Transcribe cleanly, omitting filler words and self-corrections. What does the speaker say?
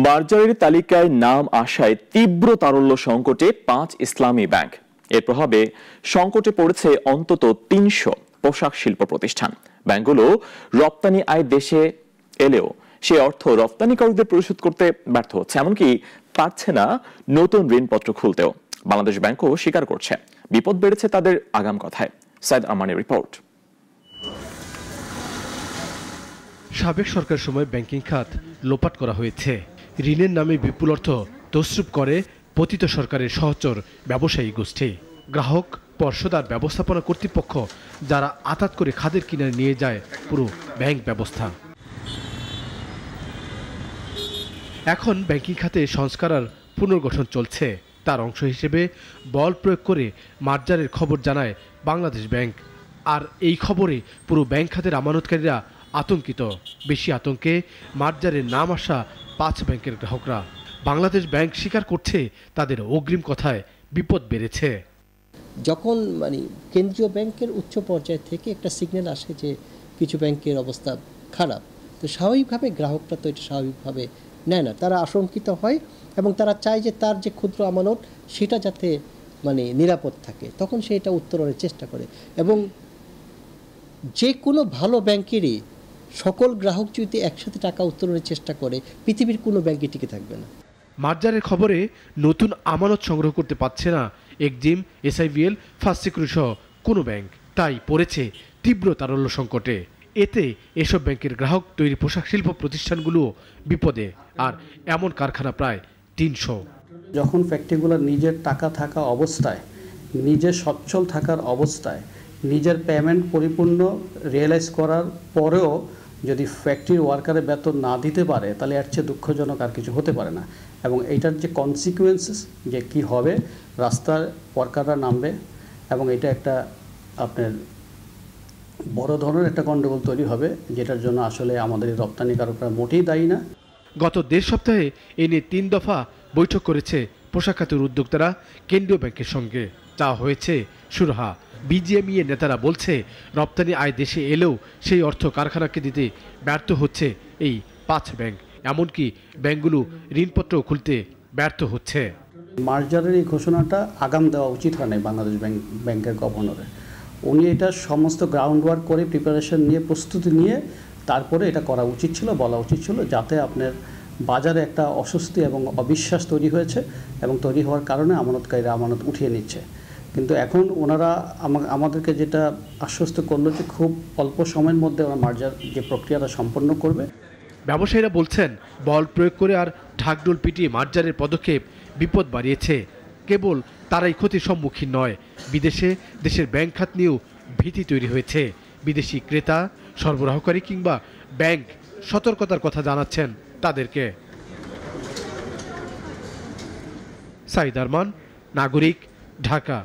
মার্জারের তালিকায় নাম আসায় তীব্র তারল্য সংকটে 5 ইসলামী ব্যাংক। এর প্রভাবে সংকটে পড়েছে অন্তত 300 পোশাক শিল্প প্রতিষ্ঠান। ব্যাংকগুলো রপ্তানি আয় দেশে এলেও সে অর্থ রপ্তানিকারকদের পরিশোধ করতে ব্যর্থ হচ্ছে, এমনকি পারছে না নতুন ঋণপত্র খুলতেও। বাংলাদেশ ব্যাংকও স্বীকার করছে বিপদ বেড়েছে তাদের আগাম কথায়। সাইদ আমানের রিপোর্ট। সাবেক সরকারের সময় ব্যাংকিং খাত লোপাট করা হয়েছে। ঋণের নামে বিপুল অর্থ তছরূপ করে পতিত সরকারের সহচর ব্যবসায়ী গোষ্ঠী। গ্রাহক পর্ষদ আর ব্যবস্থাপনা কর্তৃপক্ষ যারা আতাত করে খাদের কিনারে নিয়ে যায় পুরো ব্যাংক ব্যবস্থা। এখন ব্যাংকিং খাতে সংস্কার আর পুনর্গঠন চলছে। তার অংশ হিসেবে বল প্রয়োগ করে মার্জারের খবর জানায় বাংলাদেশ ব্যাংক। আর এই খবরে পুরো ব্যাংক খাতের আমানতকারীরা আতঙ্কিত। বেশি আতঙ্কে মার্জারের নাম আসা 5 ব্যাংকের গ্রাহকরা। বাংলাদেশ ব্যাংক স্বীকার করছে তাদের অগ্রিম কথায় বিপদ বেড়েছে। যখন কেন্দ্রীয় ব্যাংকের উচ্চ পর্যায় থেকে একটা সিগন্যাল আসে যে কিছু ব্যাংকের অবস্থা খারাপ, তো স্বাভাবিকভাবে গ্রাহকরা তো এটা স্বাভাবিকভাবে নেয় না, তারা আশঙ্কিত হয় এবং তারা চায় যে তার যে ক্ষুদ্র আমানত সেটা যাতে নিরাপদ থাকে, তখন সে এটা উত্তরণের চেষ্টা করে। এবং যে কোনো ভালো ব্যাংকেরই সকল গ্রাহক যদি একসাথে টাকা উত্তোলনের চেষ্টা করে, পৃথিবীর কোনো ব্যাংকে টিকে থাকবে না। মার্জারের খবরে নতুন আমানত সংগ্রহ করতে পারছে না এক্সিম, এসআইবিএল, ফার্স্ট সিকিউরিটি সহ কোনো ব্যাংক। তাই পড়েছে তীব্র তারল্য সংকটে। এতে এসব ব্যাংকের গ্রাহক তৈরি পোশাক শিল্প প্রতিষ্ঠানগুলো বিপদে। আর এমন কারখানা প্রায় 300। যখন ফ্যাক্টরিগুলো নিজের টাকা থাকা অবস্থায়, নিজের সচ্ছল থাকার অবস্থায়, নিজের পেমেন্ট পরিপূর্ণ রিয়েলাইজ করার পরেও যদি ফ্যাক্টরির ওয়ার্কারের বেতন না দিতে পারে, তাহলে এর চেয়ে দুঃখজনক আর কিছু হতে পারে না। এবং এইটার যে কনসিকুয়েন্সেস যে কি হবে, রাস্তার ওয়ার্কাররা নামবে এবং এটা একটা আপনার বড় ধরনের একটা গণ্ডগোল তৈরি হবে, যেটার জন্য আসলে আমাদের রপ্তানিকারকরা মোটেই দায়ী না। গত 1.5 সপ্তাহে এ নিয়ে 3 দফা বৈঠক করেছে পোশাক খাতের উদ্যোক্তারা কেন্দ্রীয় ব্যাংকের সঙ্গে। চাওয়া হয়েছে সুরাহা। বিজিএমইএ নেতারা বলছে রপ্তানি আয় দেশে এলেও সেই অর্থ কারখানাকে দিতে ব্যর্থ হচ্ছে এই 5 ব্যাংক। এমনকি ব্যাংকগুলো ঋণপত্র খুলতে ব্যর্থ হচ্ছে। মার্জারের এই ঘোষণাটা আগাম দেওয়া উচিত হয় নাই বাংলাদেশ ব্যাংকের গভর্নরের। উনি এটা সমস্ত গ্রাউন্ড ওয়ার্ক করে প্রিপারেশন নিয়ে, প্রস্তুতি নিয়ে তারপরে এটা করা উচিত ছিল, বলা উচিত ছিল, যাতে আপনার বাজারে একটা অস্বস্তি এবং অবিশ্বাস তৈরি হয়েছে এবং তৈরি হওয়ার কারণে আমানতকারীরা আমানত উঠিয়ে নিচ্ছে। কিন্তু এখন ওনারা আমাদেরকে যেটা আশ্বস্ত করলো যে খুব অল্প সময়ের মধ্যে ওরা মার্জার যে প্রক্রিয়াটা সম্পন্ন করবে। ব্যবসায়ীরা বলছেন বল প্রয়োগ করে আর ঢাকঢোল পিটিয়ে মার্জারের পদক্ষেপ বিপদ বাড়িয়েছে। কেবল তারাই ক্ষতির সম্মুখীন নয়, বিদেশে দেশের ব্যাংক খাত নিয়েও ভীতি তৈরি হয়েছে। বিদেশি ক্রেতা, সরবরাহকারী কিংবা ব্যাংক সতর্কতার কথা জানাচ্ছেন তাদেরকে। সাইদ আরমান, নাগরিক, ঢাকা।